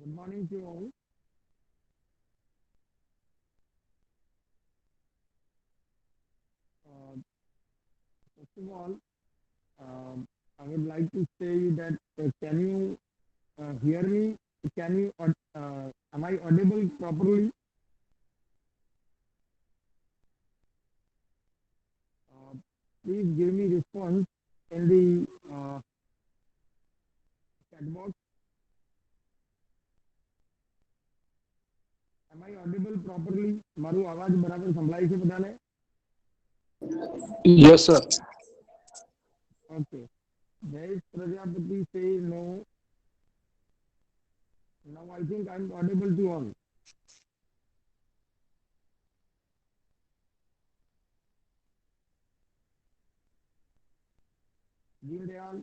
Good morning to all. Uh, First of all, I would like to say that can you hear me? Can you? Am I audible properly? Uh, Please give me response in the chat box. Am I audible properly? મારું અવાજ બરાબર સંભળાય છે બધાને? Yes, sir. Okay. Jay Prajapati say no. Now I think I'm audible to all. Deen Dayal,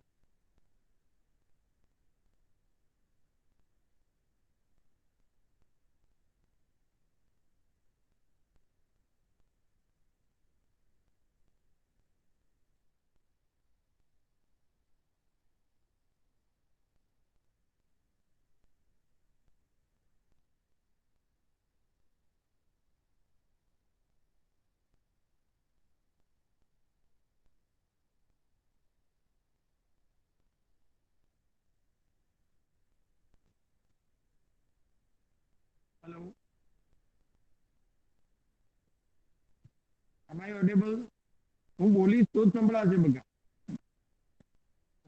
hello. Am I audible? હું બોલીશ તો જ સંભળાશે બધા.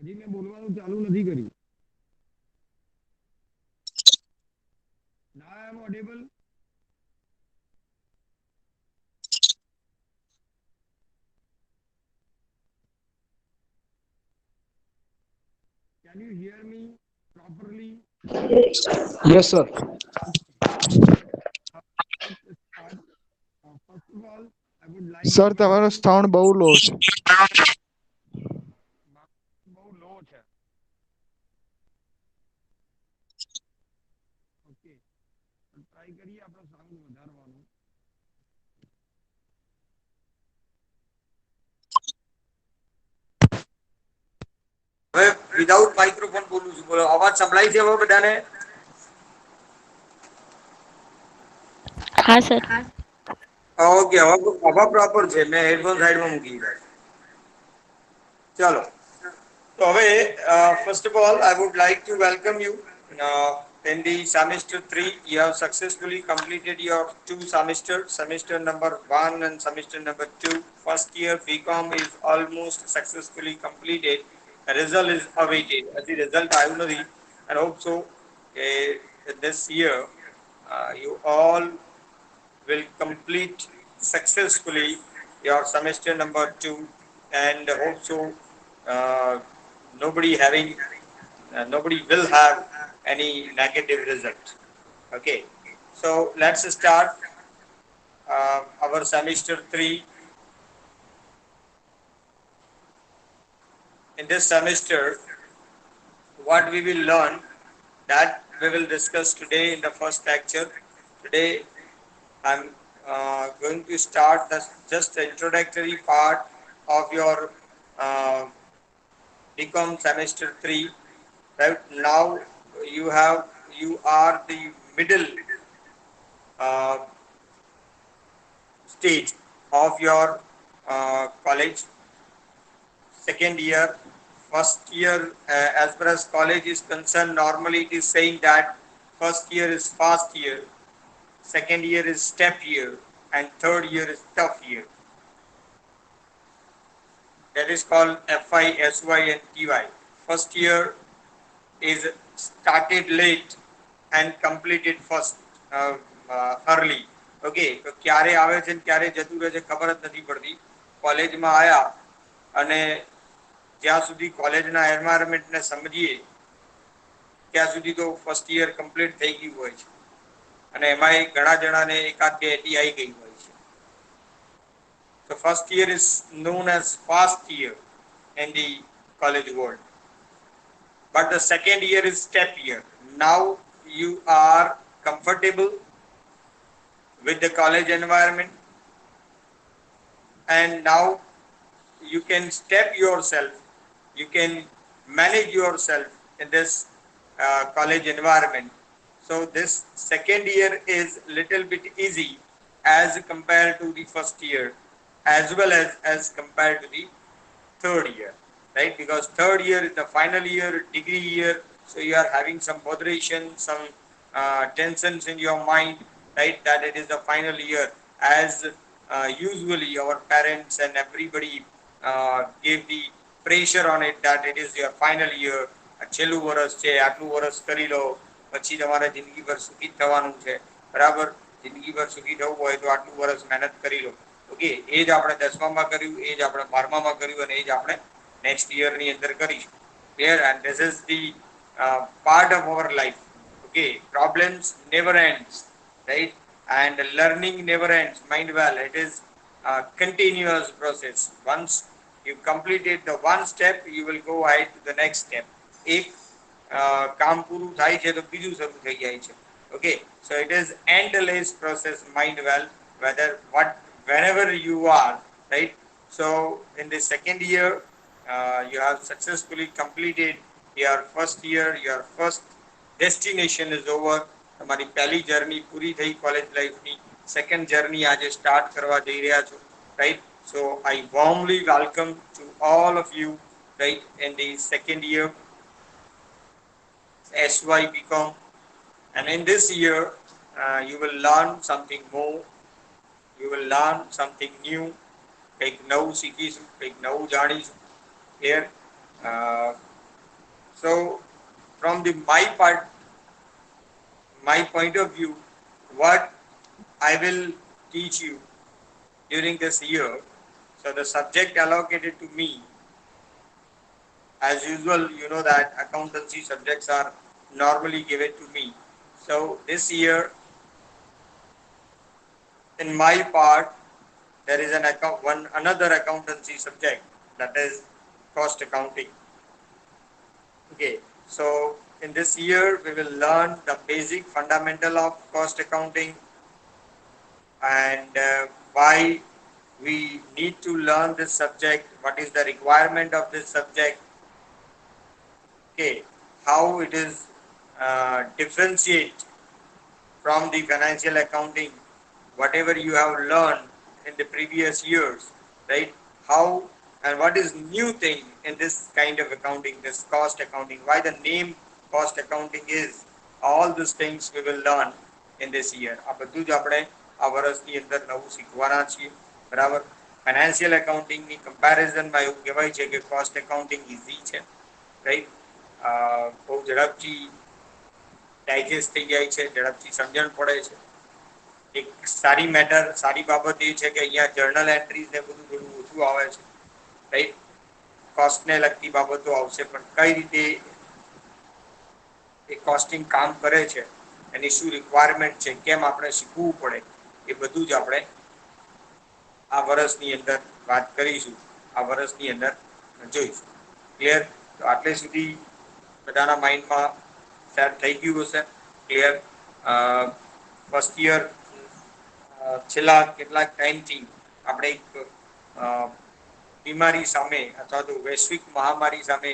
હજી મેં બોલવાનું ચાલુ નથી કર્યું. Now I am audible. Can you hear me properly? Yes, sir. Let's start. First of all, I would like sir to તમારો welcome. સાઉન્ડ બહુ લો છે. બહુ લો છે. ઓકે, ટ્રાય કરીએ આપણો સાઉન્ડ વધારવાનો. હવે વિધાઉટ માઇક્રોફોન બોલું છું. બોલો, અવાજ સંભળાય છે હવે બધાને? हाँ सर। ઓકે, હવે પ્રોપર છે. મેં હેડફોન સાઈડમાં મૂકી દીધા. ચાલો. So, first of all, I would like to welcome you in the semester 3. You have successfully completed your two semesters, semester number 1 and semester number 2. First year BCom is almost successfully completed. The result is awaited. The result I will read, and hope so. This year, you all will complete successfully your semester number 2, and hope so. Uh, nobody will have any negative result. Okay, so let's start our semester 3. In this semester, what we will learn, that we will discuss today in the first lecture. Today I'm going to start the just the introductory part of your uh, BCom semester 3. Right now, you are the middle uh, stage of your college. Second year, first year, as far as college is concerned, normally it is saying that first year is fast year, second year is step year, and third year is tough year. That is called FI, SY, and TY. First year is started late and completed first early. Okay, તો ક્યારે આવે છે ને ક્યારે જતું રહે છે ખબર જ નથી પડતી. કોલેજમાં આવ્યા અને જ્યાં સુધી કોલેજના એન્વાયરમેન્ટને સમજીએ ત્યાં સુધી તો ફર્સ્ટ યર કમ્પ્લીટ થઈ ગયું હોય છે, અને એમાં ઘણા જણાને એકાદ બે એટી આવી ગઈ હોય છે. So first year is known as fast year in the college world. But the second year is step year. Now you are comfortable with the college environment, and now you can step yourself, you can manage yourself in this college environment. So this second year is little bit easy as compared to the first year, as well as compared to the third year, right? Because third year is the final year, degree year, so you are having some botheration, some tensions in your mind, right? That it is the final year, as usually our parents and everybody give the pressure on it that it is your final year. છેલ્લું વર્ષ છે, આટલું વર્ષ કરી લો, પછી તમારે જિંદગીભર સુખી થવાનું છે, બરાબર? જિંદગીભર સુખી થવું હોય તો આટલું વર્ષ મહેનત કરી લો. ઓકે, એ જ આપણે 10મામાં કર્યું, એ જ આપણે 12મામાં કર્યું, અને એ જ આપણે નેક્સ્ટ યરની અંદર કરીશું. Clear? And this is the part of our life. Okay, problems never ends, right? And learning never ends. Mind well, it is a continuous process. Once you completed the one step, you will go ahead to the next step. એક કામ પૂરું થાય છે તો બીજું શરૂ થઈ જાય છે. Okay, so it is endless process. Mind well, whenever you are, right? So in the second year, you have successfully completed your first year. Your first destination is over. તમારી પહેલી જર્ની પૂરી થઈ કોલેજ લાઈફની. સેકન્ડ જર્ની આજે start કરવા જઈ રહ્યા છો, right? So I warmly welcome to all of you, right, in the second year SY BCom. And in this year, you will learn something more. You will learn something new. કંઈક નવું શીખીશું, કંઈક નવું જાણીશું. Here, so from the my point of view, what I will teach you during this year. So the subject allocated to me, as usual, you know that accountancy subjects are normally given to me. So this year, in my part, there is another accountancy subject, that is cost accounting. Okay, so in this year we will learn the basic fundamental of cost accounting, and why we need to learn this subject, what is the requirement of this subject. Okay, how it is differentiate from the financial accounting, whatever you have learned in the previous years, right? How and what is new thing in this kind of accounting, this cost accounting, why the name cost accounting is, all these things we will learn in this year. આ બધું જ આપણે આ વર્ષની અંદર નવું શીખવાના છીએ, બરાબર? ફાઇનાન્શિયલ એકાઉન્ટિંગની કમ્પેરિઝનમાં એવું કહેવાય છે કે કોસ્ટ એકાઉન્ટિંગ ઇઝી છે, રાઈટ? બહુ ઝડપથી ડાયજેસ્ટ થઈ જાય છે, ઝડપથી સમજણ પડે છે. એક સારી બાબત એ છે કે અહીંયા જર્નલ એન્ટ્રીઝ ને બધું થોડું ઓછું આવે છે, રાઈટ? કોસ્ટને લગતી બાબતો આવશે, પણ કઈ રીતે એ કોસ્ટિંગ કામ કરે છે, એની શું રિક્વાયરમેન્ટ છે, કેમ આપણે શીખવું પડે, એ બધું જ આપણે આ વર્ષની અંદર વાત કરીશું, આ વર્ષની અંદર જોઈશું. ક્લિયર? તો આટલે સુધી બધાના માઇન્ડમાં સેટ થઈ ગયું હશે. ક્લિયર? ફર્સ્ટ યર છેલ્લા કેટલાક ટાઈમથી આપણે એક બીમારી સામે અથવા તો વૈશ્વિક મહામારી સામે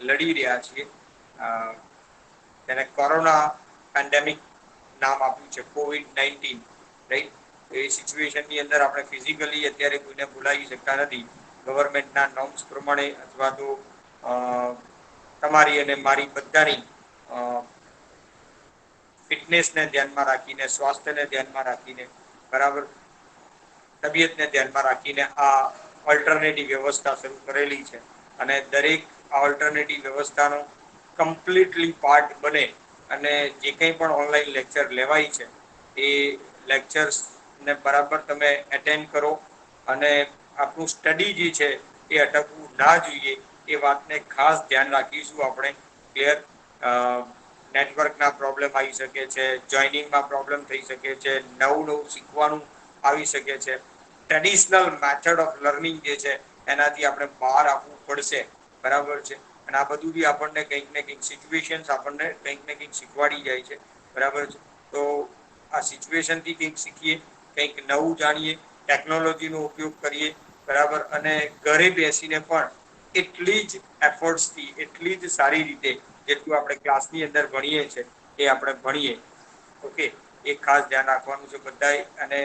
લડી રહ્યા છીએ, તેને કોરોના પેન્ડેમિક નામ આપ્યું છે, COVID-19, રાઈટ? એ સિચ્યુએશનની અંદર આપણે ફિઝિકલી અત્યારે કોઈને બોલાવી શકતા નથી, ગવર્મેન્ટના નોર્મ્સ પ્રમાણે, અથવા તો તમારી અને મારી બધાની ફિટનેસને ધ્યાનમાં રાખીને, સ્વાસ્થ્યને ધ્યાનમાં રાખીને, બરાબર, તબિયતને ધ્યાનમાં રાખીને આ ઓલ્ટરનેટિવ વ્યવસ્થા શરૂ કરેલી છે. અને દરેક આ ઓલ્ટરનેટિવ વ્યવસ્થાનો કમ્પ્લીટલી પાર્ટ બને અને જે કંઈ પણ ઓનલાઈન લેક્ચર લેવાય છે એ લેક્ચર્સને બરાબર તમે એટેન્ડ કરો, અને આપણું સ્ટડી જે છે એ અટકવું ના જોઈએ, એ વાતને ખાસ ધ્યાન રાખીશું આપણે. ક્લિયર? નેટવર્કના પ્રોબ્લેમ આવી શકે છે, જોઈનિંગમાં પ્રોબ્લેમ થઈ શકે છે, નવું શીખવાનું આવી શકે છે. ટ્રેડિશનલ મેથડ ઓફ લર્નિંગ જે છે એનાથી આપણે બહાર આવવું પડશે, બરાબર છે? અને આ બધું બી આપણને કંઈક ને કંઈક સિચ્યુએશન્સ આપણને કંઈક ને કંઈક શીખવાડી જાય છે, બરાબર છે? તો આ સિચ્યુએશનથી કંઈક શીખીએ, કંઈક નવું જાણીએ, ટેકનોલોજીનો ઉપયોગ કરીએ, બરાબર? અને ઘરે બેસીને પણ એટલી જ એફર્ટ્સથી, એટલી જ સારી રીતે જેટલું આપણે ક્લાસની અંદર ભણીએ છીએ એ આપણે ભણીએ, ઓકે, એ ખાસ ધ્યાન રાખવાનું છે બધાએ, અને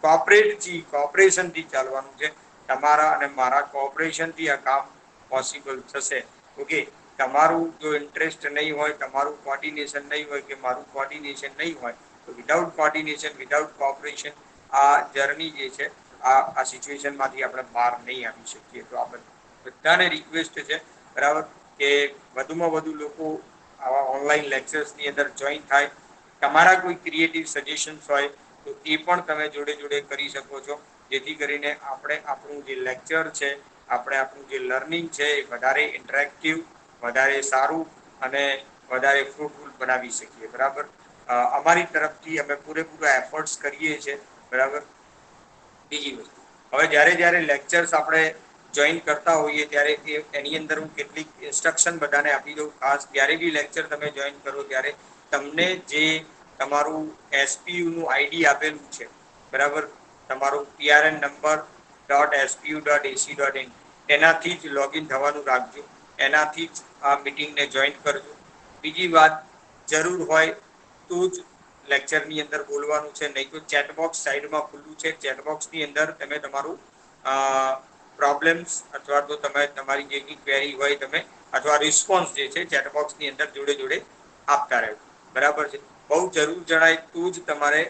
કોઓપરેશનથી ચાલવાનું છે. તમારા અને મારા કોઓપરેશનથી આ કામ પોસિબલ થશે. ઓકે, તમારું જો ઇન્ટરેસ્ટ નહીં હોય, તમારું કોર્ડિનેશન નહીં હોય કે મારું કોર્ડિનેશન નહીં હોય, તો વિધાઉટ કોર્ડિનેશન, વિધાઉટ કોઓપરેશન આ જર્ની જે છે, આ સિચ્યુએશનમાંથી આપણે બહાર નહીં આવી શકીએ. તો આ બધાને રિક્વેસ્ટ છે, બરાબર, કે વધુમાં વધુ લોકો આવા ઓનલાઈન લેક્ચર્સની અંદર જોઈન થાય. તમારા કોઈ ક્રિએટિવ સજેશન્સ હોય તો એ પણ તમે જોડે જોડે કરી શકો છો, જેથી કરીને આપણે આપણું જે લેક્ચર છે, આપણે આપણું જે લર્નિંગ છે એ વધારે ઇન્ટરેક્ટિવ, વધારે સારું અને વધારે ફ્રૂટફુલ બનાવી શકીએ. બરાબર, અમારી તરફથી અમે પૂરેપૂરા એફર્ટ્સ કરીએ છીએ. બરાબર. બીજી વસ્તુ, હવે જ્યારે લેક્ચર્સ આપણે જોઈન કરતા હોઈએ ત્યારે એની અંદર હું કેટલીક ઇન્સ્ટ્રક્શન બધાને આપી દઉં. ખાસ જ્યારે બી લેક્ચર તમે જોઈન કરો ત્યારે તમને જે તમારું એસપીયુનું આઈડી આપેલું છે, બરાબર, તમારું PRN નંબર .spu.ac.in, એનાથી જ લોગિન થવાનું રાખજો, એનાથી જ આ મીટિંગને જોઈન કરજો. બીજી વાત, જરૂર હોય તો જ લેક્ચરની અંદર બોલવાનું છે, નહીં તો ચેટબોક્સ સાઈડમાં ખુલ્લું છે, ચેટબોક્સની અંદર તમે તમારું પ્રોબ્લેમ્સ અથવા તો તમે તમારી જે બી ક્વેરી હોય તમે અથવા રિસ્પોન્સ જે છે ચેટબોક્સની અંદર જોડે જોડે આપતા રહેજો. બરાબર છે. બહુ જરૂર જણાય તો જ તમારે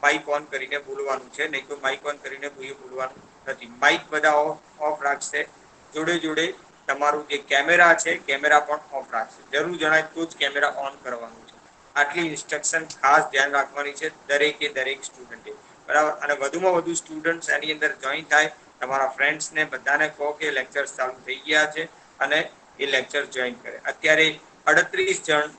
માઇક ઓન કરીને બોલવાનું છે, નહીં તો માઇક ઓન કરીને બોલવાનું નથી. માઇક બધા ઓફ રાખશે, જોડે જોડે તમારું જે કેમેરા છે કેમેરા પણ ઓફ રાખશે. જરૂર જણાય તો જ કેમેરા ઓન કરવાનું છે. આટલી ઇન્સ્ટ્રક્શન ખાસ ધ્યાન રાખવાની છે દરેક સ્ટુડન્ટે. બરાબર, અને વધુમાં વધુ સ્ટુડન્ટ્સ એની અંદર જોઈન થાય. તમારા ફ્રેન્ડ્સને બધાને કહો કે લેક્ચર્સ ચાલુ થઈ ગયા છે અને એ લેક્ચર જોઈન કરે. અત્યારે 38 જણ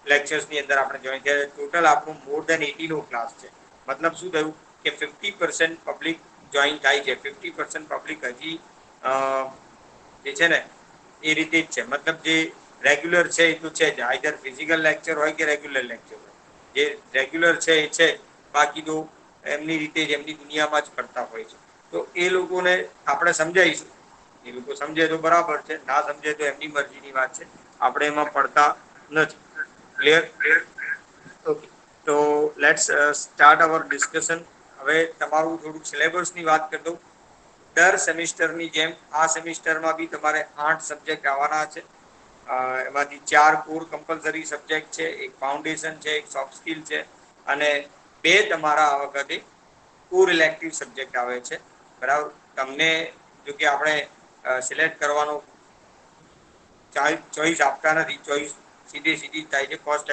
લેક્ચર્સની અંદર આપણે જોઈન થયા. ટોટલ આપણું મોર ધેન 80 નો ક્લાસ છે. મતલબ શું થયું કે 50% પબ્લિક જોઈન થાય છે. 50% પબ્લિક હજી જે છે ને એ રીતે જ છે. મતલબ જે રેગ્યુલર છે એ તો છે જ, આઈધર ફિઝિકલ લેક્ચર હોય કે રેગ્યુલર લેક્ચર હોય. જે રેગ્યુલર છે એ છે, બાકી તો એમની રીતે જ એમની દુનિયામાં જ કરતા હોય છે. તો એ લોકોને આપણે સમજાવીશું. એ લોકો સમજે તો બરાબર છે, ના સમજે તો એમની મરજીની વાત છે, આપણે એમાં પડતા નથી. ક્લિયર? ઓકે, તો લેટ્સ સ્ટાર્ટ અવર ડિસ્કશન. હવે તમારું થોડુંક સિલેબસની વાત કરી દઉં. દર સેમિસ્ટરની જેમ આ સેમિસ્ટરમાં બી તમારે 8 સબ્જેક્ટ આવવાના છે. એમાંથી 4 કોર કમ્પલસરી સબ્જેક્ટ છે, એક ફાઉન્ડેશન છે, એક સોફ્ટ સ્કિલ છે, અને 2 તમારા આ વખતે કોર ઇલેક્ટિવ સબ્જેક્ટ આવે છે. બરાબર, તમને જો કે આપણે સિલેક્ટ કરવાનો ચોઈસ આપતા નથી, ચોઈસ સીધી થાય છે. કોસ્ટ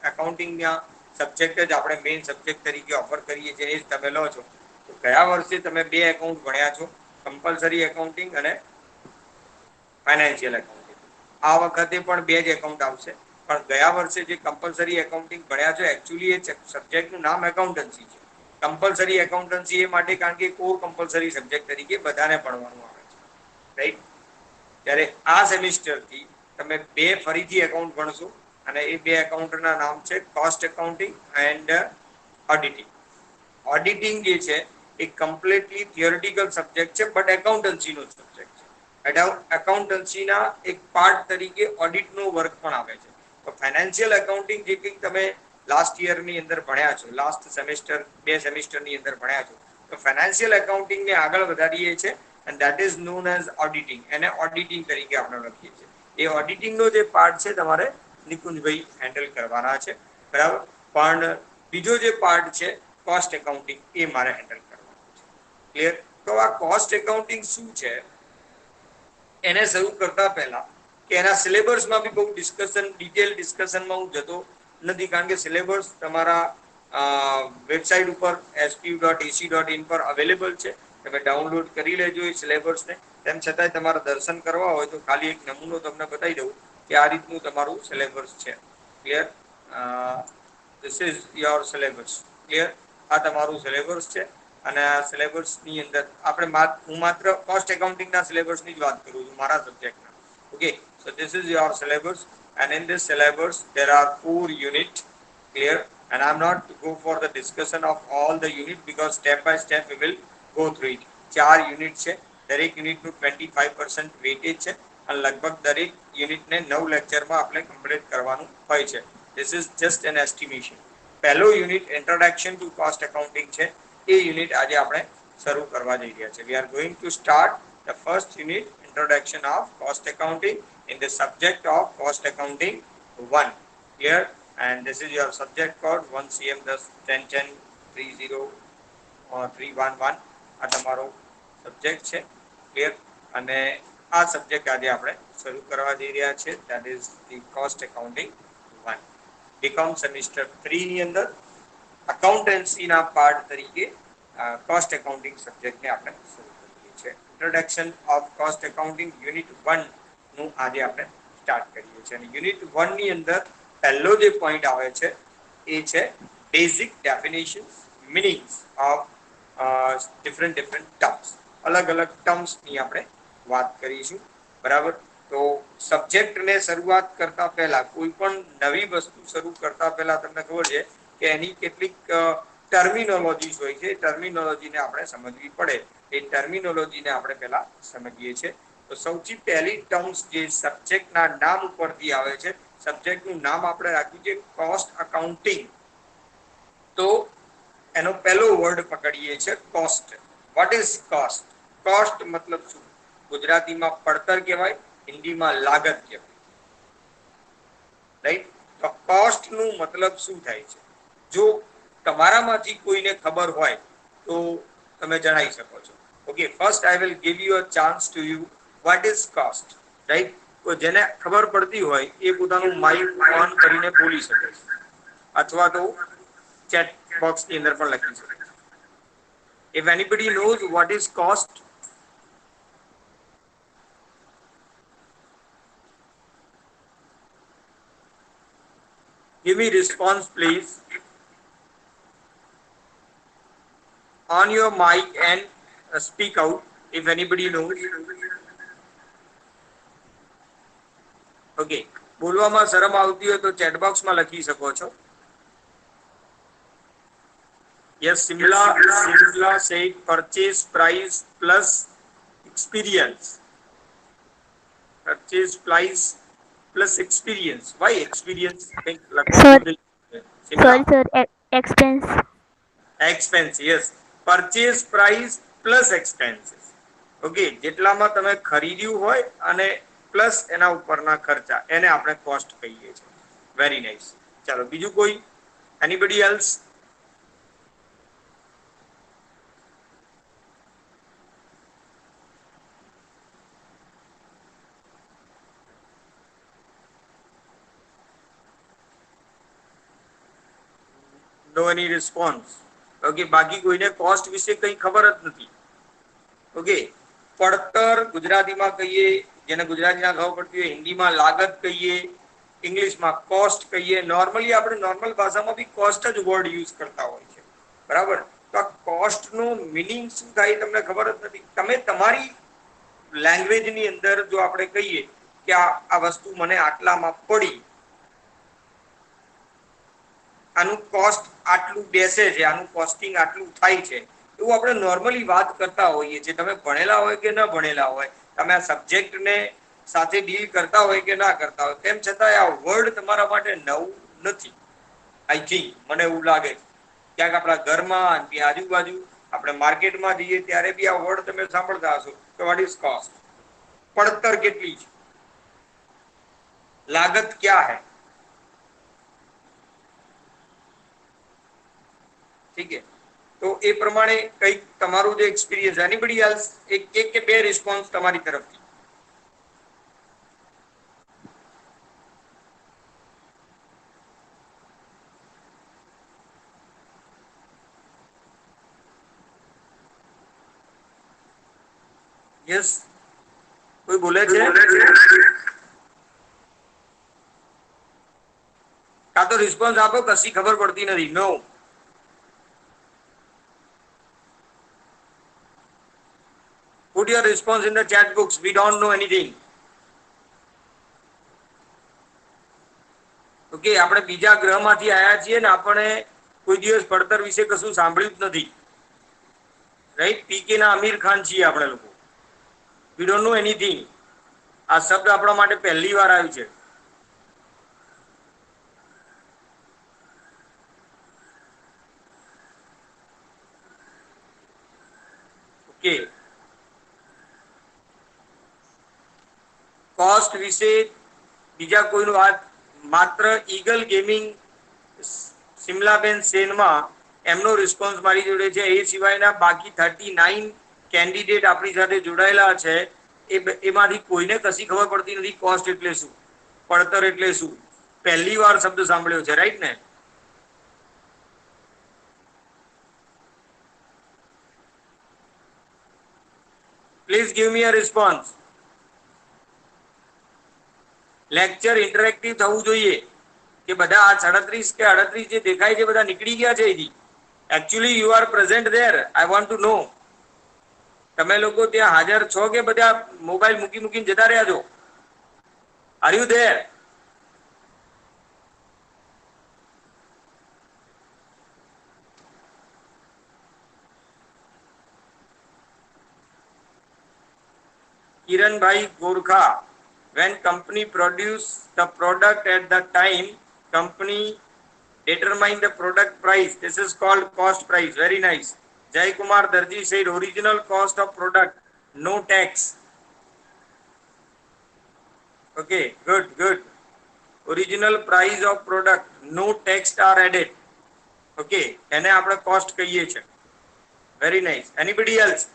એકાઉન્ટિંગના સબ્જેક્ટ જ આપણે મેઇન સબ્જેક્ટ તરીકે ઓફર કરીએ છીએ, એ જ તમે લો છો. તો ગયા વર્ષે તમે 2 એકાઉન્ટ ભણ્યા છો, કમ્પલસરી એકાઉન્ટિંગ અને ફાઇનાન્શિયલ એકાઉન્ટિંગ. આ વખતે પણ 2 જ એકાઉન્ટ આવશે. પણ ગયા વર્ષે જે કમ્પલસરી એકાઉન્ટિંગ ભણ્યા છો, એકચ્યુઅલી એ સબ્જેક્ટનું નામ એકાઉન્ટન્સી છે. કમ્પલસરી એકાઉન્ટન્સી એ માટે કારણ કે કોર કમ્પલસરી સબ્જેક્ટ તરીકે બધાને ભણવાનું આવે છે, રાઈટ? ત્યારે આ સેમિસ્ટરથી તમે 2 ફરીથી એકાઉન્ટ ભણશો, અને એ 2 એકાઉન્ટના નામ છે cost accounting and auditing. Auditing જે છે એ કમ્પ્લીટલી થિયોરિટિકલ સબ્જેક્ટ છે, બટ એકાઉન્ટન્સીનો સબ્જેક્ટ છે. એકાઉન્ટન્સીના એક પાર્ટ તરીકે ઓડિટનો વર્ક પણ આવે છે. તો ફાઇનાન્શિયલ એકાઉન્ટિંગ જે કંઈક તમે લાસ્ટ યરની અંદર ભણ્યા છો, લાસ્ટ સેમેસ્ટર 2 સેમિસ્ટરની અંદર ભણ્યા છો, તો ફાઇનાન્શિયલ એકાઉન્ટિંગને આગળ વધારીએ છીએ, and that is known as auditing. એને ઓડિટિંગ તરીકે આપણે લખીએ છીએ. એ ઓડિટિંગનો જે પાર્ટ છે તમારે નિકુંજભાઈ હેન્ડલ કરવાના છે. બરાબર, પણ બીજો જે પાર્ટ છે કોસ્ટ એકાઉન્ટિંગ, એ મારે હેન્ડલ કરવાનો છે. ક્લિયર? તો આ કોસ્ટ એકાઉન્ટિંગ શું છે એને શરૂ કરતા પહેલા કે એના સિલેબસમાં બી બહુ ડિટેલ ડિસ્કશનમાં હું જતો નથી, કારણ કે સિલેબસ તમારા વેબસાઇટ ઉપર spu.ac.in પર અવેલેબલ છે. તમે ડાઉનલોડ કરી લેજો એ સિલેબસને. તેમ છતાંય તમારા દર્શન કરવા હોય તો ખાલી એક નમૂનો તમને બતાવી દઉં કે આ રીતનું તમારું સિલેબસ છે. Clear? This is your syllabus. Clear? આ તમારું સિલેબસ છે, અને આ સિલેબસની અંદર હું માત્ર કોસ્ટ એકાઉન્ટિંગના સિલેબસની જ વાત કરું છું, મારા સબ્જેક્ટના. Okay, so this is your syllabus, and in this syllabus there are 4 units. Clear? And I'm not go for the discussion of all the unit because step by step we will go through it. 4 unit છે, દરેક યુનિટનું 25% weightage છે, અને લગભગ દરેક યુનિટને 9 લેક્ચરમાં આપણે કમ્પ્લીટ કરવાનું હોય છે. This is just an estimation. પહેલો unit introduction to cost accounting છે એ યુનિટ આજે આપણે શરૂ કરવા જઈ રહ્યા છે. We are going to start the first unit introduction of cost accounting in the subject of cost accounting 1 here, and this is your subject code 1cm 1010 30 311 આ તમારો સબ્જેક્ટ છે ક્લિયર. અને આ સબ્જેક્ટ આજે આપણે શરૂ કરવા જઈ રહ્યા છે that is the cost accounting 1 B Com semester 3 ની અંદર અકાઉન્ટન્સી ના પાર્ટ તરીકે કોસ્ટ એકાઉન્ટિંગ સબ્જેક્ટને આપણે શરૂ કરીએ છીએ. Introduction of cost accounting unit 1 નું આજે આપણે સ્ટાર્ટ કરીએ છીએ. અને યુનિટ 1 ની અંદર પહેલો જે પોઈન્ટ આવે છે એ છે basic definitions meanings of different terms. અલગ અલગ ટર્મ્સ ની આપણે વાત કરીશું બરાબર. તો સબ્જેક્ટને શરૂઆત કરતા પહેલા કોઈ પણ નવી વસ્તુ શરૂ કરતા પહેલા તમને ખબર છે કે એની કેટલીક ટર્મિનોલોજીસ હોય છે. ટર્મિનોલોજીને આપણે સમજવી પડે. એ ટર્મિનોલોજીને આપણે પહેલા સમજીએ છીએ. તો સૌથી પહેલી ટર્મ્સ જે સબ્જેક્ટના નામ ઉપરથી આવે છે, સબ્જેક્ટનું નામ આપણે રાખ્યું છે કોસ્ટ અકાઉન્ટિંગ. તો એનો પહેલો વર્ડ પકડીએ છે cost. What is cost? Cost મતલબ શું? ગુજરાતીમાં પડતર કહેવાય, હિન્દીમાં લાગત કહેવાય, રાઈટ. તો કોસ્ટ નું મતલબ શું થાય છે? જો તમારામાંથી કોઈને ખબર હોય તો તમે જણાવી શકો છો. Okay, first I will give you a chance to you. What is cost? Right. તો જેને ખબર પડતી હોય એ પોતાનું માઇક ઓન કરીને બોલી શકે છે, અથવા તો ચેટ બોક્સ ની અંદર પણ લખી શકે છે. If anybody knows what is cost, give me response please on your mic and speak out if anybody knows. Okay, બોલવામાં શરમ આવતી હોય તો ચેટ બોક્સમાં લખી શકો છો. Yes, Simla said purchase price plus experience. Purchase price plus experience. Why experience? Sir, Simla. sorry, sir. Expense. Expense, yes. Purchase price plus expenses. Okay, જેટલામાં તમે ખરીદ્યું હોય અને પ્લસ એના ઉપરના ખર્ચા, એને આપણે કોસ્ટ કહીએ છીએ. Very nice. ચાલો બીજું કોઈ? Anybody else? No any response. Okay, બાકી કોઈને કોસ્ટ વિશે કંઈ ખબર જ નથી. ઓકે, પડતર ગુજરાતીમાં કહીએ, જેને ગુજરાતીમાં ખબર પડતી હોય હિન્દીમાં લાગત કહીએ, ઇંગ્લિશમાં કોસ્ટ કહીએ. નોર્મલી આપણે નોર્મલ ભાષામાં બી કોસ્ટ જ વર્ડ યુઝ કરતા હોય છે બરાબર. તો આ કોસ્ટ નો મીનિંગ શું થાય તમને ખબર જ નથી. તમે તમારી લેંગ્વેજ ની અંદર જો આપણે કહીએ કે આ વસ્તુ મને આટલામાં પડી, આનું કોસ્ટ આટલું બેસે છે, આનું કોસ્ટિંગ આટલું થાય છે, એવું આપણે નોર્મલી વાત કરતા હોઈએ છીએ. તમે ભણેલા હોય કે ન ભણેલા હોય, તમે આ સબ્જેક્ટને સાથે ડીલ કરતા હોય કે ના કરતા હોય, તેમ છતાં આ વર્ડ તમારા માટે નવું નથી. આઈ થિંક, મને એવું લાગે છે. ક્યાંક આપણા ઘરમાં કે આજુબાજુ આપણે માર્કેટમાં જઈએ ત્યારે બી આ વર્ડ તમે સાંભળતા હશો કે વોટ ઇઝ કોસ્ટ? પડતર કેટલી છે, લાગત ક્યાં હૈ. ઠીક છે. તો એ પ્રમાણે કંઈક તમારું જે એક્સપિરિયન્સ, એનીબડી એલ્સ? એક કે બે રિસ્પોન્સ તમારી તરફથી. યસ, કોઈ બોલે છે? કાં તો રિસ્પોન્સ આપો, કશી ખબર પડતી નથી. નો. Put your response in the chat box. We don't know anything. Okay, આપણે બીજા ગ્રહમાંથી આવ્યા છીએ ને આપણે કોઈ દિવસ પડતર વિશે કશું સાંભળ્યું જ નથી. રાઈટ? પીકે ના આમિર ખાન છીએ આપણે લોકો. We don't know anything. આ શબ્દ આપણા માટે પહેલી વાર આવ્યું છે. કોસ્ટ વિશે બીજા કોઈનું વાત માત્ર ઈગલ ગેમિંગ સિમલાબેન સેનમાં એમનો રિસ્પોન્સ મારી જોડે છે. એ સિવાયના બાકી 39 કેન્ડિડેટ આપણી સાથે જોડાયેલા છે. એમાંથી કોઈને કશી ખબર પડતી નથી કોસ્ટ એટલે શું, પડતર એટલે શું. પહેલી વાર શબ્દ સાંભળ્યો છે, રાઈટ ને? Please give me a response. Lecture interactive થવું જોઈએ કે બધા આ 37 કે 38 જે દેખાય છે બધા નીકળી ગયા છે અહીંથી. Actually you are present there. I want to know તમે લોકો ત્યાં હાજર છો કે બધા મોબાઈલ મૂકી મૂકીને જતા રહ્યા છો? Are you there? Kiranbhai Gorkha, when company produce the product at the time company determine the product price, this is called cost price. Very nice. Jai Kumar Darji said original cost of product, no tax. Okay, good. Original price of product, no tax are added. Okay, એને આપણે cost કહીએ છે. Very nice. Anybody else?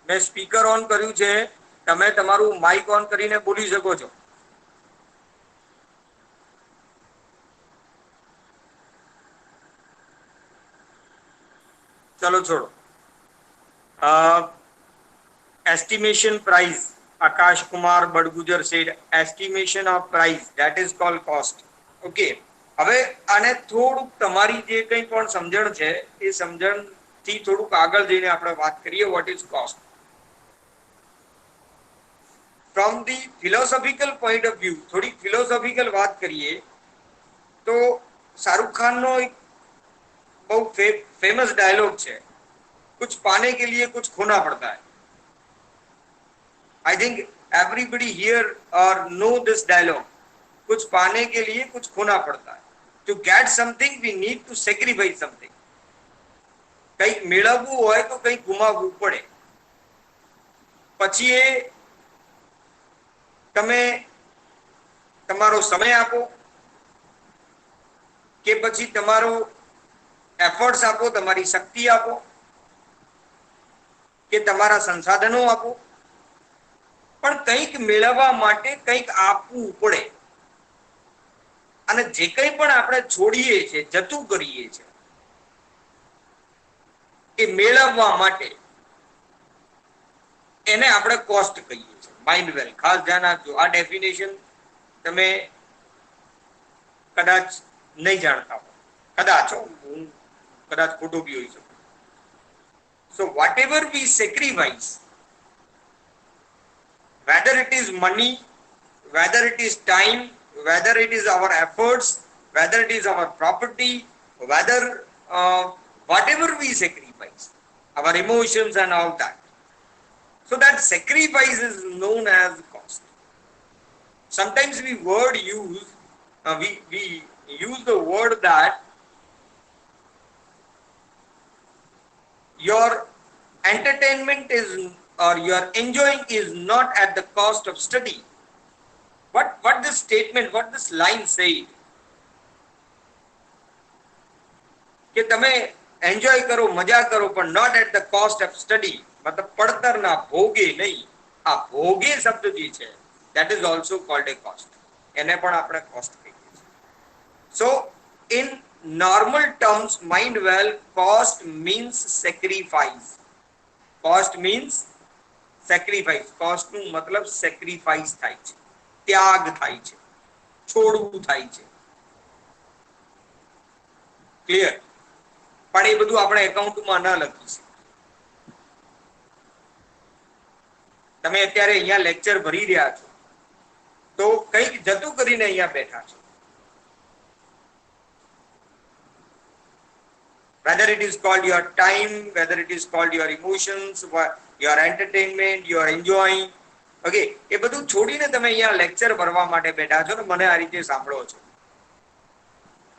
મેં speaker on કર્યું છે, તમે તમારું Mike on કરીને બોલી શકો છો. ચલો છોડો. Estimation price, Akash Kumar Badgujar said estimation of price, that is called cost. Okay, હવે આને થોડુંક તમારી જે કંઈ પણ સમજણ છે એ સમજણથી થોડુંક આગળ જઈને આપણે વાત કરીએ what is cost. From the philosophical point of view, થોડી philosophical વાત કરીએ તો શાહરુખ ખાનનો એક બહુ ફેમસ ડાયલોગ છે, कुछ पाने के लिए कुछ खोना पड़ता है. I think everybody here or know this dialogue. कुछ पाने के लिए कुछ खोना पड़ता है. To get something we need to sacrifice something. કંઈક મેળવવું હોય તો કંઈક ગુમાવવું પડે. પછી એ તમે તમારો સમય આપો કે પછી તમારો એફર્ટ્સ આપો, તમારી શક્તિ આપો કે તમારા સંસાધનો આપો, પણ કંઈક મેળવવા માટે કંઈક આપવું પડે. અને જે કંઈ પણ આપણે છોડીએ છીએ, જતું કરીએ છીએ એ મેળવવા માટે એને આપણે કોસ્ટ કહીએ છીએ. માઇન્ડ વેલ, ખાસ ધ્યાન આપજો. આ ડેફિનેશન તમે કદાચ નહીં જાણતા હો, કદાચ હું કદાચ ખોટું બી હોઈ શકું. So whatever we sacrifice, whether it is money, whether it is time, whether it is our efforts, whether it is our property, whether whatever we sacrifice, our emotions and all that, so that sacrifice is known as cost. Sometimes we use the word that your entertainment is or your enjoying is not at the cost of study. What this statement, what this line said, કે તમે enjoy કરો, મજા કરો, પણ not at the cost of study. મતલબ પડતરના ભોગે નહીં. આ ભોગે શબ્દ જે છે that is also called a cost. એને પણ આપણે cost કહીએ છીએ. So in normal terms, mind well, cost means sacrifice. Cost means sacrifice. Cost નું મતલબ sacrifice થાય છે, ત્યાગ થાય છે, છોડવું થાય છે. ક્લિયર? પણ એ બધું આપણે એકાઉન્ટમાં ન લખી શકીએ. તમે અત્યારે અહીંયા લેક્ચર ભરી રહ્યા છો તો કંઈક જતું કરીને અહીંયા બેઠા છો. Whether it is called your time, whether it is called your emotions, your entertainment, your enjoying. Okay, એ બધું છોડીને તમે અહીંયા લેક્ચર ભરવા માટે બેઠા છો ને મને આ રીતે સાંભળો છો.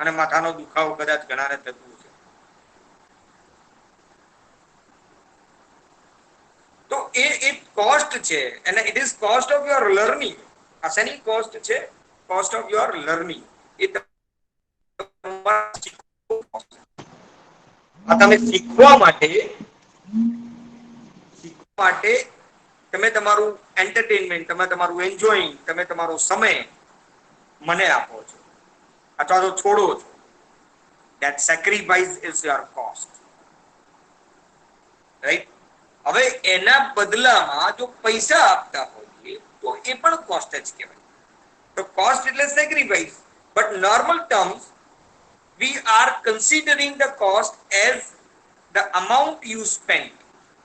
અને માથાનો દુખાવો કદાચ ઘણાને થતું છે. તો એ કોસ્ટ છે અને it is cost of your learning. આ શેની કોસ્ટ છે? Cost of your learning. એ તમે શીખવા માટે તમે તમારું એન્ટરટેનમેન્ટ, તમે તમારું એન્જોયિંગ, તમે તમારો સમય મને આપો છો અથવા તો છોડો છો. that sacrifice is your cost, right? હવે એના બદલામાં જો પૈસા આપતા હોઈએ તો એ પણ કોસ્ટ જ કહેવાય. તો કોસ્ટ એટલે sacrifice, but normal terms we are considering the cost as the amount you spent.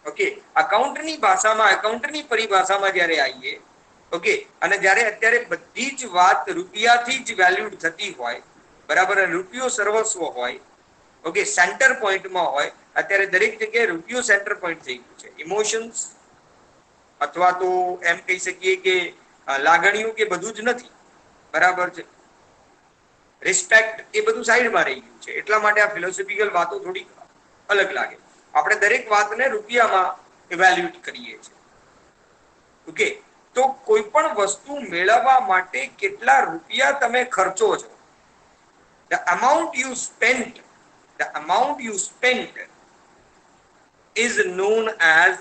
Okay, અકાઉન્ટની ભાષામાં, અકાઉન્ટની પરિભાષામાં જ્યારે આવીએ, ઓકે, અને જ્યારે અત્યારે બધી જ વાત રૂપિયાથી જ વેલ્યુડ થતી હોય, બરાબર, રૂપિયો સર્વસ્વ હોય, ઓકે, સેન્ટર પોઈન્ટમાં હોય. અત્યારે દરેક જગ્યાએ રૂપિયો સેન્ટર પોઈન્ટ થઈ ગયું છે. ઇમોશન્સ અથવા તો એમ કહી શકીએ કે લાગણીઓ કે બધું જ નથી, બરાબર છે. રિસ્પેક્ટ એ બધું સાઈડમાં રહી ગયું છે. એટલા માટે આ ફિલોસોફિકલ વાતો થોડી અલગ લાગે. આપણે દરેક વાતને રૂપિયામાં ઇવેલ્યુએટ કરીએ છીએ. ઓકે, તો કોઈ પણ વસ્તુ મેળવવા માટે કેટલા રૂપિયા તમે ખર્ચો છો, the amount you spent is known as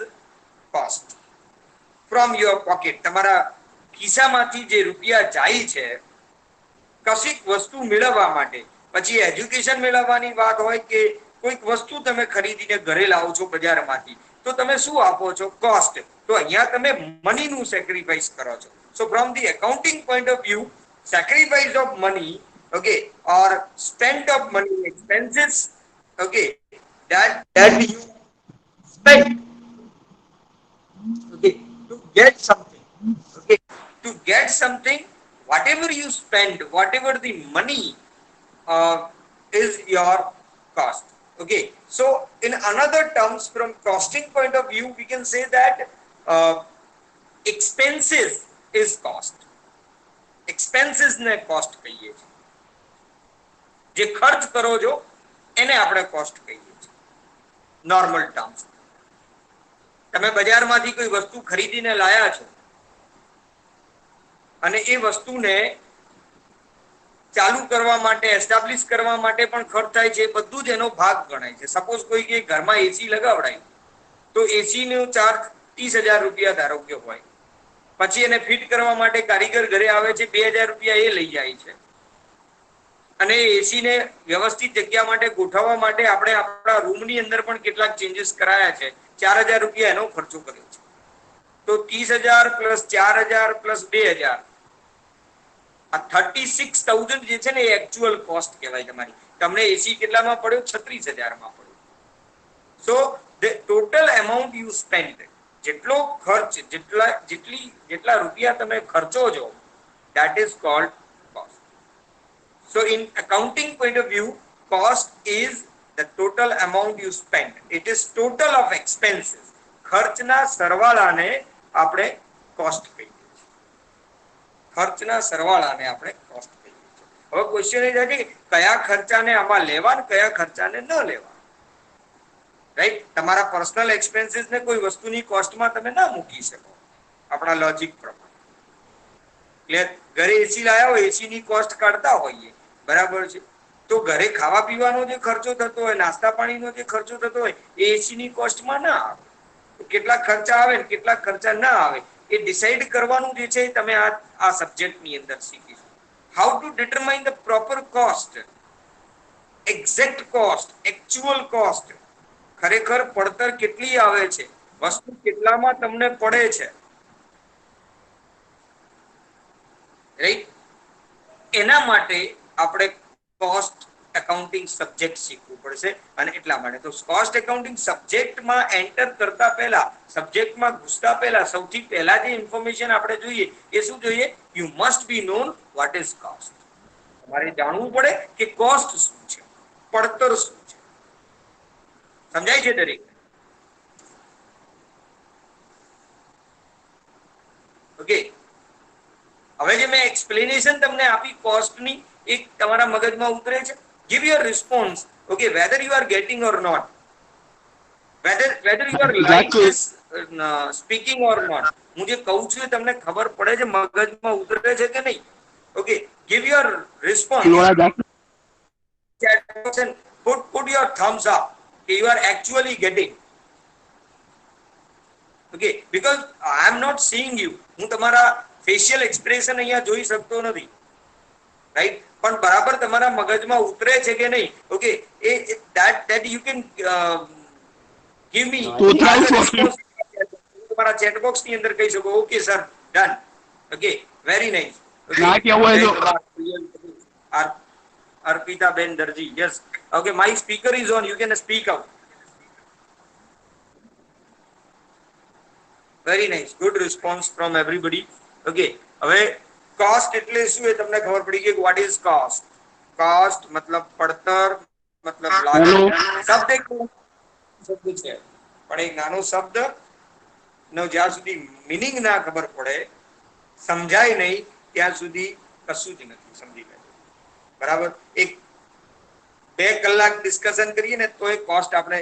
cost from your pocket. તમારા ખિસ્સામાંથી જે રૂપિયા જાય છે કશીક વસ્તુ મેળવવા માટે, પછી એજ્યુકેશન મેળવવાની વાત હોય કે કોઈક વસ્તુ તમે ખરીદીને ઘરે લાવો છો બજારમાંથી, તો તમે શું આપો છો? કોસ્ટ. તો અહીંયા તમે મનીનું સેક્રિફાઈસ કરો છો. સો from the accounting point of view, sacrifice of money, okay, or spent of money, expenses, okay, that you spend, okay, to get something, okay, to get something, whatever you spend, whatever the money is your cost. Okay, so in another terms, from costing point of view, we can say that expenses is cost. expenses ને cost કહીએ છીએ. જે ખર્ચ કરો છો એને આપણે cost કહીએ છીએ નોર્મલ ટર્મ્સ. તમે બજારમાંથી કોઈ વસ્તુ ખરીદીને લાયા છો અને એ વસ્તુને ચાલુ કરવા માટે, એસ્ટાબ્લિશ કરવા માટે પણ ખર્ચ થાય છે. બધું જ એનો ભાગ ગણાય છે. સપોઝ કોઈ કે ઘરમાં એસી લગાવડાય તો એસી નો ચાર્જ 30,000 રૂપિયા ધારો કે હોય, પછી એને ફિટ કરવા માટે કારીગર ઘરે આવે છે, 2,000 રૂપિયા એ લઈ જાય છે, અને એસી ને વ્યવસ્થિત જગ્યા માટે ગોઠવવા માટે આપણે આપણા રૂમની અંદર પણ કેટલાક ચેન્જીસ કરાયા છે, 4,000 રૂપિયા એનો ખર્ચો કર્યો છે. તો 30,000 પ્લસ 4,000 પ્લસ 2,000, આ 36,000 જે છે ને એ એકચ્યુઅલ કોસ્ટ કહેવાય તમારી. તમને એસી કેટલામાં પડ્યો? 36,000 માં પડ્યો. So the total amount you spend, જેટલો ખર્ચ, જેટલા રૂપિયા તમે ખર્ચો છો, that is called cost. So in accounting point of view, cost is the total amount you spend. It is total of expenses. ખર્ચના સરવાળાને આપણે કોસ્ટ કહીએ છીએ. ખર્ચના સરવાળાને આપણે કોસ્ટ કહીએ છીએ. હવે ક્વેશ્ચન એ થાય કે કયા ખર્ચાને આમાં લેવા ને કયા ખર્ચાને ન લેવા, રાઈટ? તમારા પર્સનલ એક્સપેન્સીસ ને કોઈ વસ્તુની કોસ્ટમાં તમે ના મૂકી શકો આપણા લોજિક પ્રમાણે. એટલે ઘરે એસી લાયા હોય, એસી ની કોસ્ટ કાઢતા હોઈએ, બરાબર છે, તો ઘરે ખાવા પીવાનો જે ખર્ચો થતો હોય, નાસ્તા પાણીનો જે ખર્ચો થતો હોય, એ એસી ની કોસ્ટમાં ના આવે. કેટલા ખર્ચા આવે ને કેટલા ખર્ચા ના આવે એ ડિસાઈડ કરવાનું જે છે તમે આ સબ્જેક્ટની અંદર શીખીશું. How to determine the proper cost, exact cost, actual cost, ખરેખર પડતર કેટલી આવે છે, વસ્તુ કેટલામાં તમને પડે છે, રાઈટ? એના માટે આપણે કોસ્ટ એકાઉન્ટિંગ સબ્જેક્ટ શીખવું પડશે. અને એટલા માટે તો કોસ્ટ એકાઉન્ટિંગ સબ્જેક્ટમાં એન્ટર કરતા પહેલા, સબ્જેક્ટમાં ઘૂસતા પહેલા સૌથી પહેલા જે ઇન્ફોર્મેશન આપણે જોઈએ એ શું જોઈએ? You must be non what is cost. તમારે જાણવું પડે કે કોસ્ટ શું છે, પડતર શું છે. સમજાય છે દરેક? ઓકે, હવે જે મેં એક્સપ્લેનેશન તમને આપી કોસ્ટની, એક તમારા મગજમાં ઉતરે છે? give your response, okay, whether you are getting or not, whether your line Exactly. is speaking or not. હું જે કહું છું એ તમને ખબર પડે છે, મગજમાં ઉતરે છે કે નહીં? Okay, give your response. Lora, exactly. Chat box and put your thumbs up. Okay, you are actually getting. Okay, because I am not seeing you. હું તમારા facial expression અહીંયા જોઈ શકતો નથી. Right? પણ બરાબર તમારા મગજમાં ઉતરે છે કે નહીં? Okay, that you can give me as a response. તમારા chat box ની અંદર કહી શકો. Okay sir, done. Okay, very nice. Okay, ના કેવું હોય તો Arpita Ben Darji, yes. Okay, my speaker is on, you can speak out. Very nice, good response from everybody. Okay, હવે cost એટલે શું એ તમને ખબર પડી ગઈ? What is cost? Cost મતલબ પડતર, મતલબ લાગત. શબ્દ છે, પણ એક નાનો શબ્દ નો જ્યાં સુધી મીનિંગ ના ખબર પડે, સમજાય નહીં, ત્યાં સુધી કશું જ નથી સમજી ગયું. બરાબર? એક 2 કલાક ડિસ્કશન કરીએ ને તો એ કોસ્ટ આપણે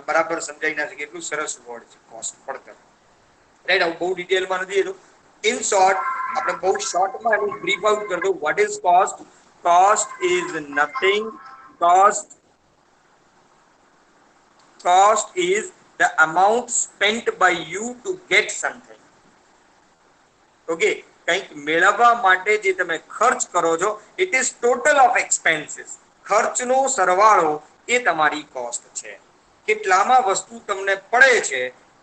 બરાબર સમજાઈ ના શકે. એટલું સરસ વર્ડ છે કોસ્ટ, પડતર. રાઈટ? આવું બહુ ડિટેલમાં નથી જતો. ઇન શોર્ટ આપણે બહુ શોર્ટમાં એનું બ્રીફ આઉટ કરી દઉં. What is cost? Cost is nothing. Cost is the amount spent by you to get something. Okay, કંઈક મેળવવા માટે જે તમે ખર્ચ કરો છો, it is total of expenses. ખર્ચનો સરવાળો એ તમારી કોસ્ટ છે. કેટલામાં વસ્તુ તમને પડે છે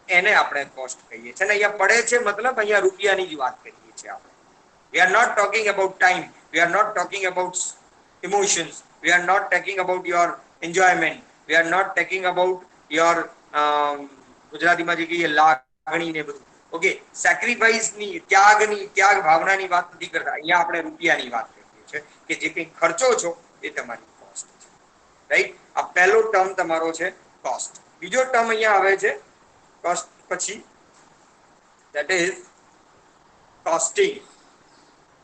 એને આપણે કોસ્ટ કહીએ છીએ. અને અહીંયા પડે છે મતલબ અહીંયા રૂપિયાની જ વાત કરીએ છીએ આપણે. We are not talking about time. We are not talking about emotions. We are not talking about your enjoyment. We are not talking about your ગુજરાતીમાં જે કહીએ લાગણી ને બધું. ઓકે, સેક્રિફાઈસ ની, ત્યાગ ભાવનાની વાત નથી કરતા. અહીંયા આપણે રૂપિયાની વાત કરીએ છીએ કે જે કંઈ ખર્ચો છો એ તમારી કોસ્ટ છે. રાઈટ? આ પહેલો ટર્મ તમારો છે કોસ્ટ. બીજો ટર્મ અહીંયા આવે છે કોસ્ટ પછી, that is costing.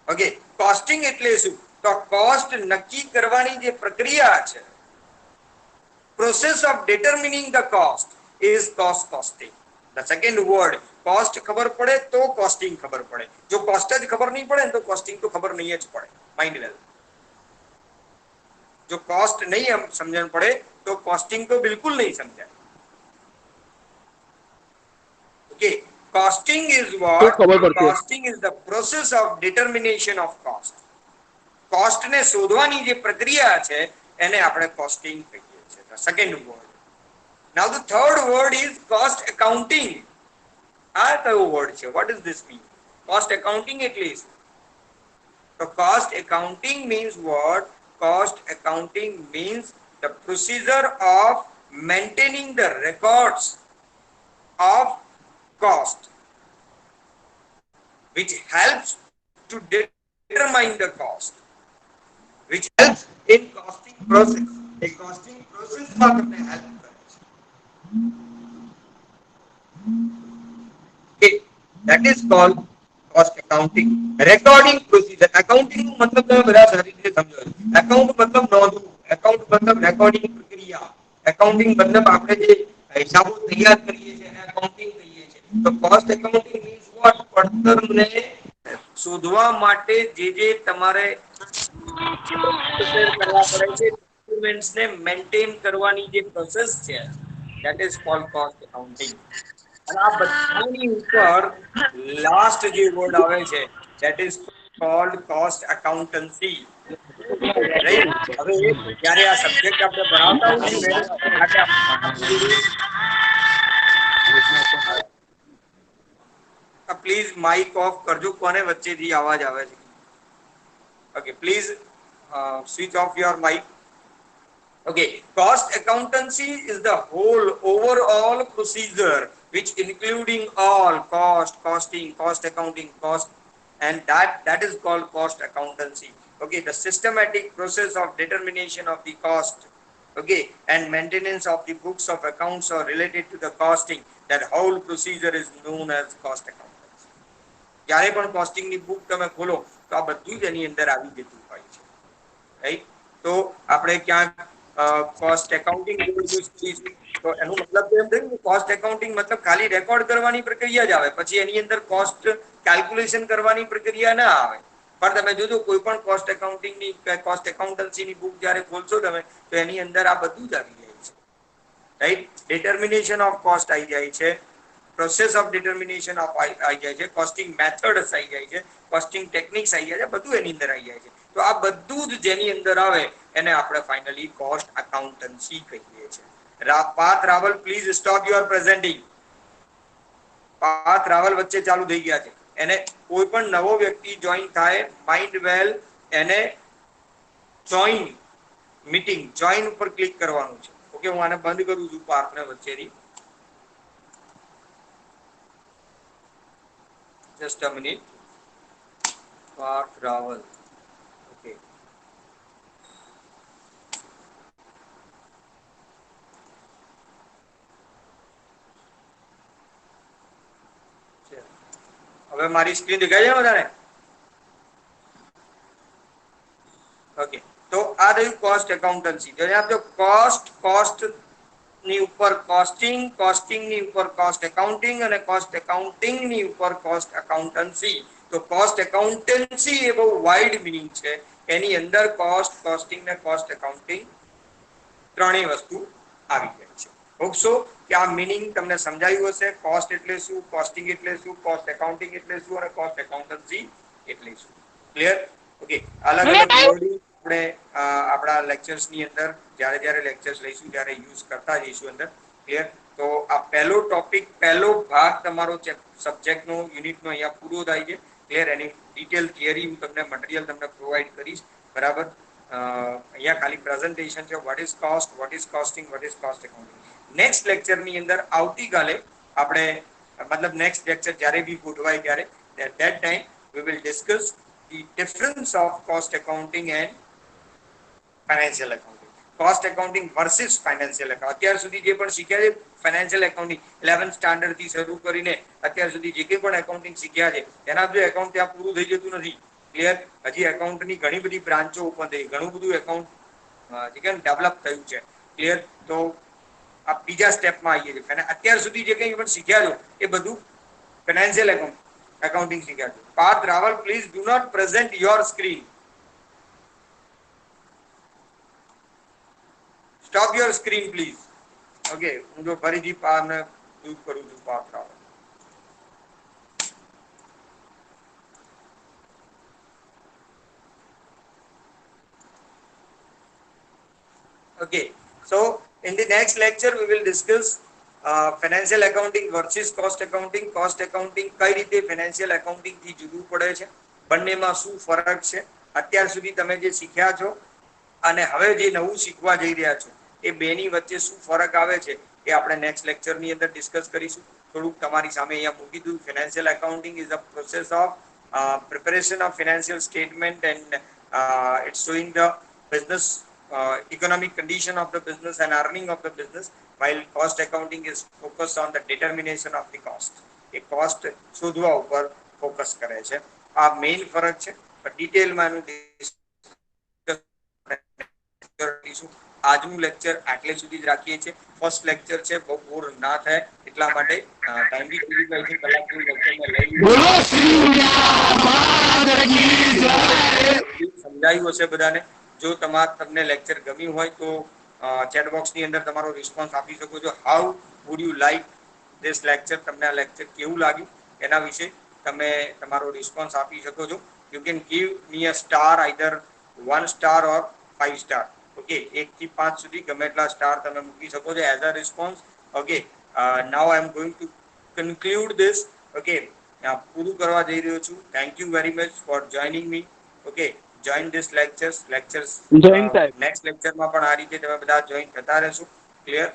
Okay, costing એટલે શું? તો કોસ્ટ નક્કી કરવાની જે પ્રક્રિયા છે, process of determining the cost is costing. The second word, cost ખબર પડે તો costing ખબર પડે. જો cost જ ખબર નહીં પડે તો costing તો ખબર નહીં જ પડે. Mind well. જો cost નહીં સમજણ પડે તો costing તો બિલકુલ નહીં સમજાય. Okay, costing is what? Costing is the process of determination of cost. Cost ને શોધવાની જે પ્રક્રિયા છે એને આપણે costing કહીએ. The second word. Now the third word is cost accounting. આ કયો word છે? What does this mean? Cost accounting at least. So cost accounting means what? Cost accounting means the procedure of maintaining the records of cost, which helps to determine the cost, which helps in costing process. A costing process માં તમને help કરે છે. Okay, that is called cost accounting. Recording procedure. Accounting નો મતલબ તમે બધા સારી રીતે સમજો. Account મતલબ નોંધવું, account મતલબ રેકોર્ડિંગ પ્રક્રિયા, accounting મતલબ આપણે જે હિસાબો તૈયાર કરીએ છીએ એને accounting કહીએ છીએ. તો cost accounting means what? પડતરને શોધવા માટે જે તમારે કરવા પડે છે, ડોક્યુમેન્ટ્સ ને મેન્ટેન કરવાની જે પ્રોસેસ છે, that is called cost accounting. અને આ બધાની ઉપર લાસ્ટ જે વર્ડ આવે છે that is called cost accountancy. Right? હવે જ્યારે આ સબ્જેક્ટ આપણે ભણાવતા હોઈએ પ્લીઝ માઇક ઓફ કરજો. કોને વચ્ચેથી અવાજ આવે છે? Okay, please switch off your mic. Okay, cost accountancy is the whole overall procedure which including all cost, costing, cost accounting, cost, and that is called cost accountancy. Okay, the systematic process of determination of the cost, okay, and maintenance of the books of accounts are related to the costing. That whole procedure is known as cost accountancy. જ્યારે પણ costing ની book તમે ખોલો તો આ બધું જ એની અંદર આવી જતું હોય છે. રાઈટ? તો આપણે ક્યાંક કોસ્ટ એકાઉન્ટિંગ યુઝ કરીશું. તો એનો મતલબ એમ થયું કે કોસ્ટ એકાઉન્ટિંગ મતલબ ખાલી રેકોર્ડ કરવાની પ્રક્રિયા જ આવે, પછી એની અંદર કોસ્ટ કેલ્ક્યુલેશન કરવાની પ્રક્રિયા ના આવે. પણ તમે જોજો કોઈ પણ કોસ્ટ એકાઉન્ટિંગની કોસ્ટ એકાઉન્ટન્સીની બુક જ્યારે ખોલશો તમે તો એની અંદર આ બધું જ આવી જાય છે, રાઈટ. ડિટર્મિનેશન ઓફ કોસ્ટ આવી જાય છે, પ્રોસેસ ઓફ ડિટર્મિનેશન ઓફ આવી જાય છે, કોસ્ટિંગ મેથડ્સ આવી જાય છે, કોસ્ટિંગ ટેકનિક્સ આવી જાય છે, બધું એની અંદર આવી જાય છે. તો આ બધું જ જેની અંદર આવે એને આપણે ફાઇનલી કોસ્ટ એકાઉન્ટન્સી કહીએ છીએ. Parth Rawal, please stop your presenting. Parth Rawal વચ્ચે ચાલુ થઈ ગયા છે. એને કોઈ પણ નવો વ્યક્તિ જોઈન થાય માઇન્ડ વેલ એને જોઈન મીટિંગ જોઈન ઉપર ક્લિક કરવાનું છે. ઓકે, હું આને બંધ કરું છું પાર્થને વચ્ચેથી. Just a minute. Parth Rawal, okay. હવે મારી સ્ક્રીન દેખાય છે બધાને? ઓકે, તો આ રહ્યું કોસ્ટ એકાઉન્ટન્સી. તો અહીંયા જો કોસ્ટ ની ઉપર કોસ્ટિંગ, કોસ્ટિંગ ની ઉપર કોસ્ટ એકાઉન્ટિંગ અને કોસ્ટ એકાઉન્ટિંગ ની ઉપર કોસ્ટ એકાઉન્ટન્સી. તો કોસ્ટ એકાઉન્ટન્સી એ બહુ વાઇડ મીનિંગ છે. એની અંદર કોસ્ટ, કોસ્ટિંગ ને કોસ્ટ એકાઉન્ટિંગ ત્રણેય વસ્તુ આવી જાય છે. હોપસો કે આ મીનિંગ તમને સમજાયું હશે. કોસ્ટ એટલે શું, કોસ્ટિંગ એટલે શું, કોસ્ટ એકાઉન્ટિંગ એટલે શું અને કોસ્ટ એકાઉન્ટન્સી એટલે શું. ક્લિયર? ઓકે, અલગ અલગ વર્ડિંગ આપણે આપણા લેક્ચર્સ ની અંદર જ્યારે જ્યારે લેક્ચર્સ લઈશું ત્યારે યુઝ કરતા જઈશું અંદર. ક્લિયર? તો આ પહેલો ટોપિક, પહેલો ભાગ તમારો સબ્જેક્ટ નો યુનિટ નો અહીંયા પૂરો થાય છે. ક્લિયર? એની ડિટેલ થિયરી હું તમને મટીરિયલ તમને પ્રોવાઈડ કરીશ. બરાબર? અહીંયા ખાલી પ્રેઝન્ટેશન છે. What is cost, what is costing, what is cost accounting. Next lecture ની અંદર આવતીકાલે આપણે મતલબ નેક્સ્ટ લેક્ચર જ્યારે બી ગોઠવાય ત્યારે that time we will discuss the difference of cost accounting and financial accounting. Cost accounting versus financial accounting. અત્યાર સુધી જે પણ શીખ્યા છે ફાઇનાન્શિયલ એકાઉન્ટિંગ 11th સ્ટાન્ડર્ડ થી શરૂ કરીને અત્યાર સુધી જે કંઈ પણ એકાઉન્ટિંગ શીખ્યા છે એના જો એકાઉન્ટ ત્યાં પૂરું થઈ જતું નથી. ક્લિયર? હજી એકાઉન્ટની ઘણી બધી બ્રાન્ચો ઓપન થઈ, ઘણું બધું એકાઉન્ટ જે કે ડેવલપ થયું છે. ક્લિયર? તો આ બીજા સ્ટેપમાં આવીએ છીએ. અને અત્યાર સુધી જે કંઈ પણ શીખ્યા છો એ બધું ફાઇનાન્શિયલ એકાઉન્ટિંગ શીખ્યા છો. Parth Rawal, please do not present your screen. Stop your screen please. Okay, હું જો ફરીથી પારને દૂર કરું છું Parth Raval. Okay, so in the next lecture we will discuss financial accounting versus cost accounting. Cost accounting કઈ રીતે financial accounting થી જુદું પડે છે, બંનેમાં શું ફરક છે, અત્યાર સુધી તમે જે શીખ્યા છો અને હવે જે નવું શીખવા જઈ રહ્યા છો એ બેની વચ્ચે શું ફરક આવે છે એ આપણે નેક્સ્ટ લેક્ચરની અંદર ડિસ્કસ કરીશું. થોડુંક તમારી સામે અહીંયા મૂકી દીધું. Financial accounting is the process of preparation of financial statement and it's showing the business economic condition of the business and earning of the business, while cost accounting is focused on the determination of the cost. A cost શોધવા ઉપર focus કરે છે. આ main ફરક છે. ડિટેલમાં એનું આજનું લેક્ચર આટલે સુધી જ રાખીએ છીએ. ફર્સ્ટ લેક્ચર છે, બહુ બોર ના થાય એટલા માટે ટાઈમ બી થઈ ગયો છે, કલાક જેવું લેક્ચર મેં લઈ સમજાયું હશે બધાને. જો તમને લેક્ચર ગમ્યું હોય તો ચેટ બોક્સ ની અંદર તમારો રિસ્પોન્સ આપી શકો છો. How would you like this lecture, તમને આ લેક્ચર કેવું લાગ્યું એના વિશે તમે તમારો રિસ્પોન્સ આપી શકો છો. You can give me a star, either 1 star or 5 star. Okay, 1 થી 5 સુધી ગમે એટલા સ્ટાર તમે મૂકી શકો છો as a response. Okay, now I am going to conclude this. Okay, પૂરું કરવા જઈ રહ્યો છું. Thank you very much for joining me. Okay, join this lectures. Jain સાહેબ. નેક્સ્ટ લેક્ચરમાં પણ આ રીતે તમે બધા જોઈન થતા રહેશો. Clear?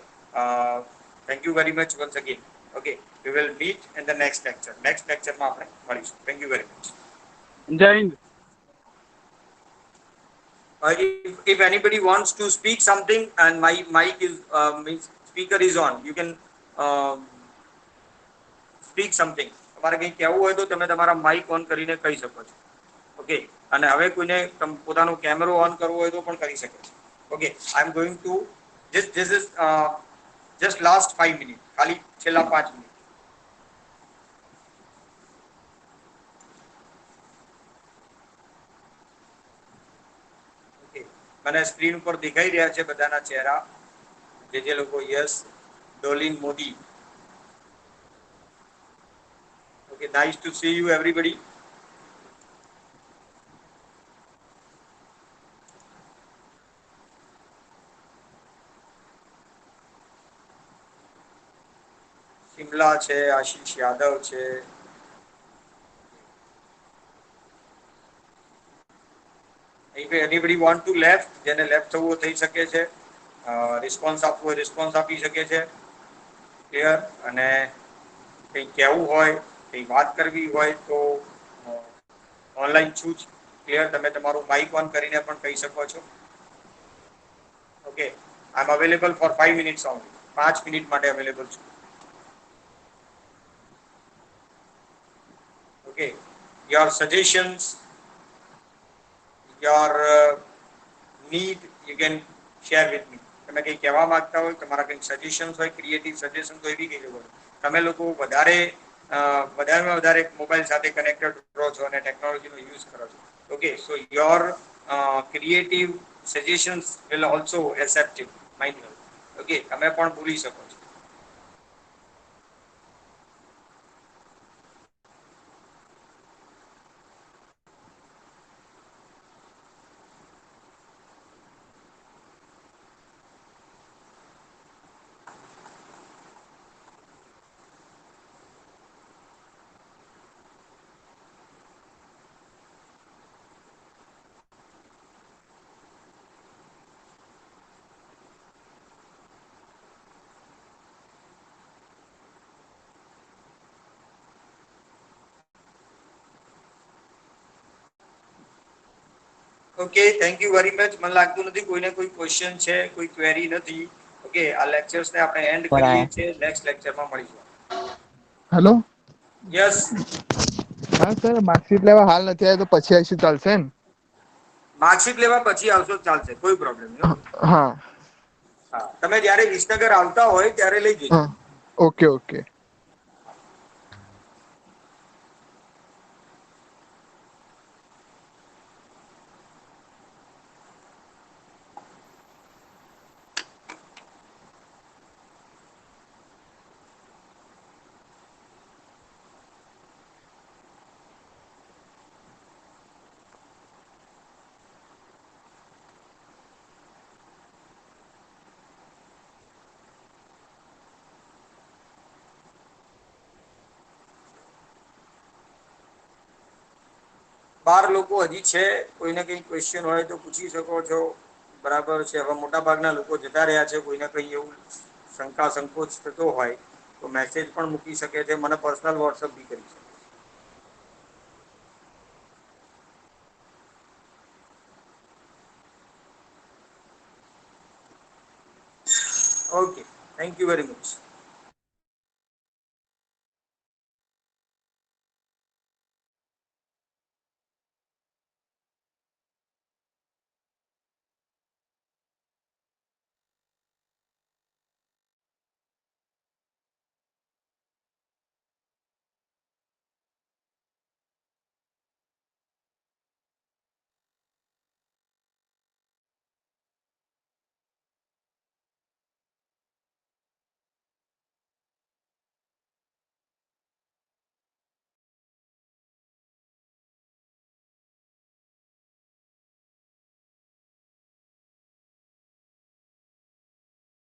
Thank you very much once again. Okay, we will meet in the next lecture. Next લેક્ચરમાં આપણે મળીશું. Thank you very much. જય Hind. If anybody wants to speak something and my mic is speaker is on, you can speak something. તમારે કંઈ કહેવું હોય તો તમે તમારા માઇક ઓન કરીને કહી શકો છો. ઓકે, અને હવે કોઈને પોતાનો કેમેરો ઓન કરવો હોય તો પણ કરી શકે છે. Okay, I am going to this is just last 5 minute, ખાલી છેલ્લા 5 મિનિટ. ઓકે, મને સ્ક્રીન ઉપર દેખાઈ રહ્યા છે બધાના ચહેરા, જે લોકો yes, Dolin Modi. Okay, nice to see you everybody. Shimla છે, આશીષ યાદવ છે. એનીબડી વોન્ટ ટુ લેફ્ટ, જેને લેફ્ટ થવું થઈ શકે છે, રિસ્પોન્સ આપવો હોય રિસ્પોન્સ આપી શકે છે. ક્લિયર. અને કંઈ કહેવું હોય, કંઈ વાત કરવી હોય તો ઓનલાઈન છું જ. ક્લિયર, તમે તમારું માઇક ઓન કરીને પણ કહી શકો છો. Okay, I'm available for 5 minutes only. 5 minute માટે અવેલેબલ છું. Okay, your suggestions, your need you can share with me. તમે કંઈ કહેવા માંગતા હોય, તમારા કંઈક સજેશન્સ હોય, ક્રિએટિવ સજેશન્સ હોય, એવી કહી શકો. તમે લોકો વધારેમાં વધારે મોબાઈલ સાથે કનેક્ટેડ રહો છો અને ટેકનોલોજીનો યુઝ કરો છો. Okay, so your creative suggestions will also accepted mind you. Okay, તમે પણ ભૂલી શકો છો. Okay, thank you very much. મને લાગતું નથી કોઈને કોઈ ક્વેશ્ચન છે, કોઈ ક્વેરી નથી. ઓકે, આ લેક્ચર્સને આપણે એન્ડ કરીએ છીએ. નેક્સ્ટ લેક્ચરમાં મળીશું. હેલો. યસ. હા સર, માર્કશીટ લેવા હાલ નથી આવ્યો તો પછી આવીશું ચાલશે ને? માર્કશીટ લેવા પછી આવશો ચાલશે, કોઈ પ્રોબ્લેમ નહીં. હા હા, તમે જ્યારે વિસનગર આવતા હોય ત્યારે લઈ જજો. હા, ઓકે ઓકે. બાર લોકો હજી છે, કોઈને કંઈ ક્વેશ્ચન હોય તો પૂછી શકો છો. બરાબર છે. હવે મોટા ભાગના લોકો જતા રહ્યા છે. કોઈને કંઈ એવું શંકા સંકોચ થતો હોય તો મેસેજ પણ મૂકી શકે છે, મને પર્સનલ વોટ્સઅપ બી કરી શકે. Okay, thank you very much.